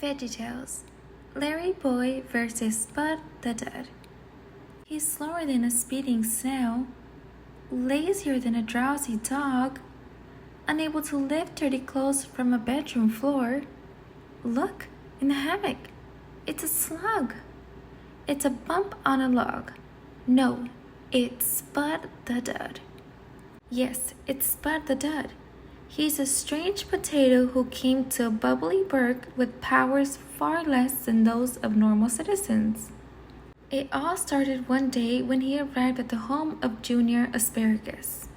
VeggieTales, LarryBoy versus Spud the Dud. He's slower than a speeding snail, lazier than a drowsy dog, unable to lift dirty clothes from a bedroom floor. Look, in the hammock, it's a slug. It's a bump on a log. No, it's Spud the Dud. Yes, it's Spud the Dud. He's a strange potato who came to a bubbly burg with powers far less than those of normal citizens. It all started one day when he arrived at the home of Junior Asparagus.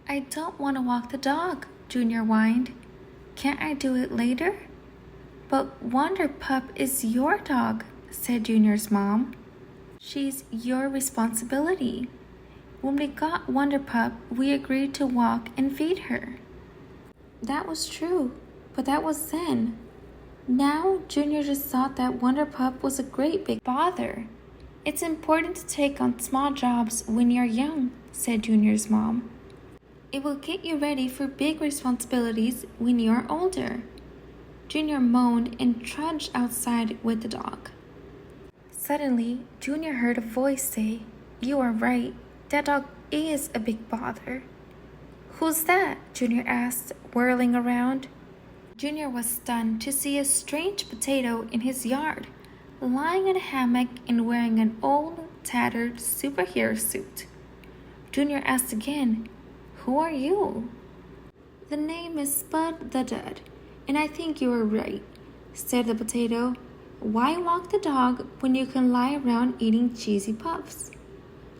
"I don't want to walk the dog," Junior whined. "Can't I do it later?" "But Wonder Pup is your dog," said Junior's mom. "She's your responsibility. When we got Wonder Pup, we agreed to walk and feed her." That was true, but that was then. Now, Junior just thought that Wonder Pup was a great big bother. "It's important to take on small jobs when you're young," said Junior's mom. "It will get you ready for big responsibilities when you're older." Junior moaned and trudged outside with the dog. Suddenly, Junior heard a voice say, "You are right, that dog is a big bother." "Who's that?" Junior asked, whirling around. Junior was stunned to see a strange potato in his yard, lying in a hammock and wearing an old, tattered superhero suit. Junior asked again, "Who are you?" "The name is Spud the Dud, and I think you are right," said the potato. "Why walk the dog when you can lie around eating cheesy puffs?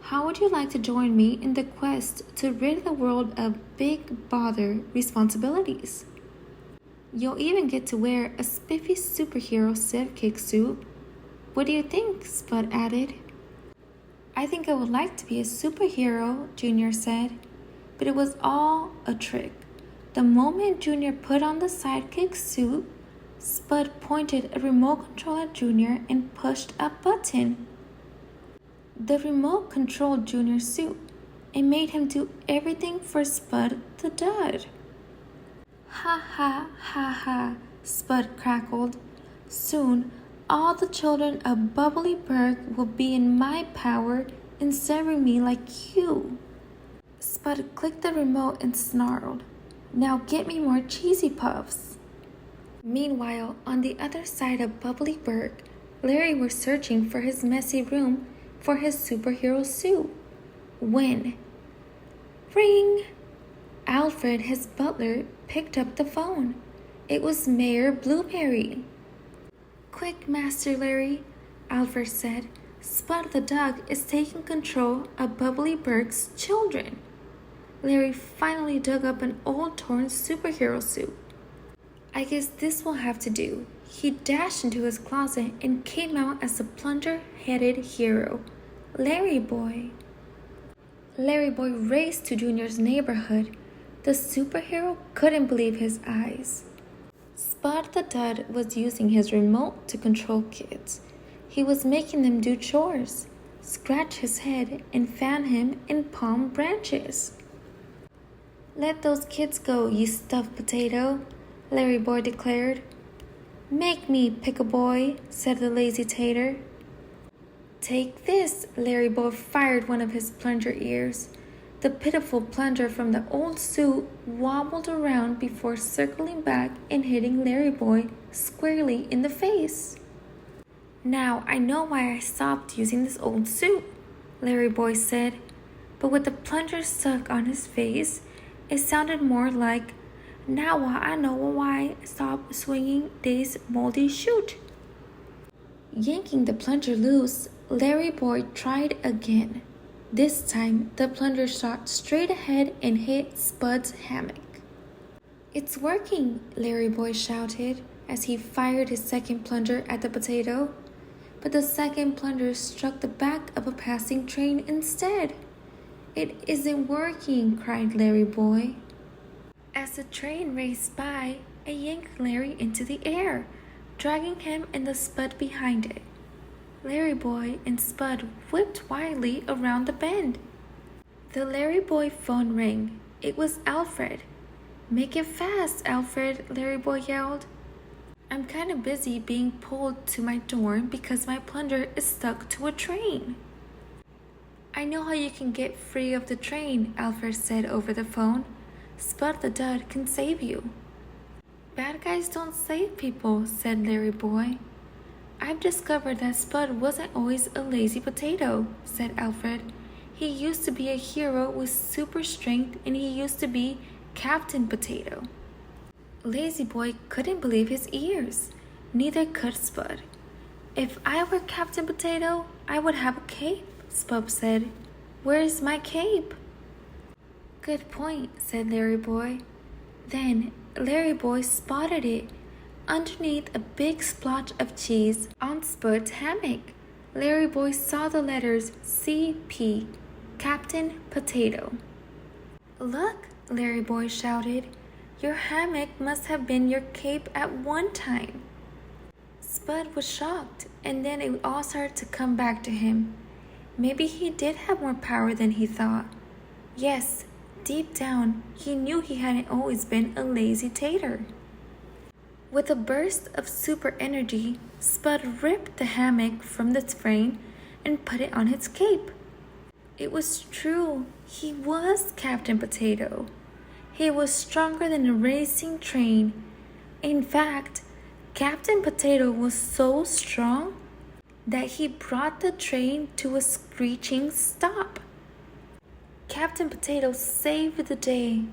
How would you like to join me in the quest to rid the world of big bother responsibilities? You'll even get to wear a spiffy superhero sidekick suit. What do you think?" Spud added. "I think I would like to be a superhero," Junior said, but it was all a trick. The moment Junior put on the sidekick suit, Spud pointed a remote control at Junior and pushed a button. The remote controlled Junior's suit and made him do everything for Spud the Dud. "Ha ha ha ha," Spud crackled. "Soon, all the children of Bubbly Burg will be in my power and serving me like you." Spud clicked the remote and snarled, "Now get me more cheesy puffs." Meanwhile, on the other side of Bubbly Burg, Larry was searching for his messy room for his superhero suit. When? Ring! Alfred, his butler, picked up the phone. It was Mayor Blueberry. "Quick, Master Larry," Alfred said. "Spud the Dud is taking control of Bubbly Burg's children." Larry finally dug up an old torn superhero suit. "I guess this will have to do." He dashed into his closet and came out as a plunger-headed hero, LarryBoy. LarryBoy raced to Junior's neighborhood. The superhero couldn't believe his eyes. Spud the Dud was using his remote to control kids. He was making them do chores, scratch his head, and fan him in palm branches. "Let those kids go, you stuffed potato," LarryBoy declared. "Make me pick a boy," said the lazy tater. "Take this," LarryBoy fired one of his plunger ears. The pitiful plunger from the old suit wobbled around before circling back and hitting LarryBoy squarely in the face. "Now I know why I stopped using this old suit," LarryBoy said, but with the plunger stuck on his face, it sounded more like, "Now I know why I stopped swinging this moldy chute." Yanking the plunger loose, LarryBoy tried again. This time, the plunger shot straight ahead and hit Spud's hammock. "It's working," LarryBoy shouted as he fired his second plunger at the potato. But the second plunger struck the back of a passing train instead. "It isn't working," cried LarryBoy. As the train raced by, it yanked Larry into the air, dragging him and the Spud behind it. LarryBoy and Spud whipped wildly around the bend. The LarryBoy phone rang. It was Alfred. "Make it fast, Alfred," LarryBoy yelled. I'm kind of busy being pulled to my dorm because my plunger is stuck to a train. I know how you can get free of the train, Alfred said over the phone. Spud the Dud can save you. Bad guys don't save people, said LarryBoy. I've discovered that Spud wasn't always a lazy potato, said Alfred. He used to be a hero with super strength, and he used to be Captain Potato. LazyBoy couldn't believe his ears. Neither could Spud. If I were Captain Potato, I would have a cape, Spud said. Where's my cape? Good point, said LarryBoy. Then LarryBoy spotted it underneath a big splotch of cheese on Spud's hammock. LarryBoy saw the letters CP, Captain Potato. Look, LarryBoy shouted. Your hammock must have been your cape at one time. Spud was shocked, and then it all started to come back to him. Maybe he did have more power than he thought. Yes, deep down, he knew he hadn't always been a lazy tater. With a burst of super energy, Spud ripped the hammock from the frame and put it on his cape. It was true. He was Captain Potato. He was stronger than a racing train. In fact, Captain Potato was so strong that he brought the train to a screeching stop. Captain Potato saved the day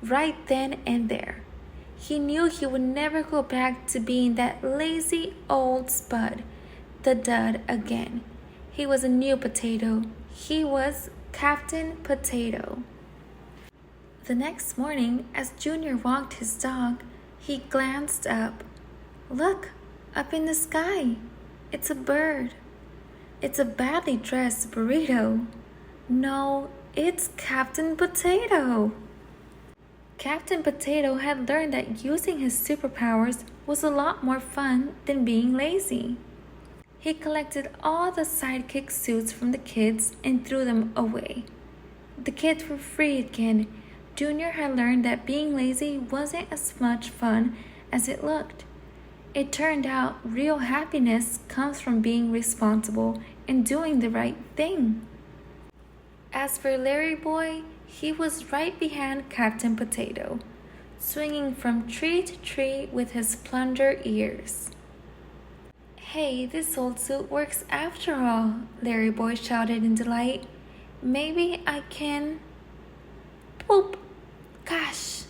right then and there. He knew he would never go back to being that lazy old Spud the Dud again. He was a new potato. He was Captain Potato. The next morning, as Junior walked his dog, he glanced up. Look, up in the sky. It's a bird. It's a badly dressed burrito. No, it's Captain Potato. Captain Potato had learned that using his superpowers was a lot more fun than being lazy. He collected all the sidekick suits from the kids and threw them away. The kids were free again. Junior had learned that being lazy wasn't as much fun as it looked. It turned out real happiness comes from being responsible and doing the right thing. As for LarryBoy, he was right behind Captain Potato, swinging from tree to tree with his plunger ears. Hey, this old suit works after all, LarryBoy shouted in delight. Maybe I can... Boop! Gosh!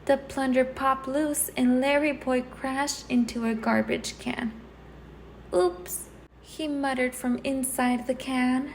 The plunger popped loose and LarryBoy crashed into a garbage can. Oops, he muttered from inside the can.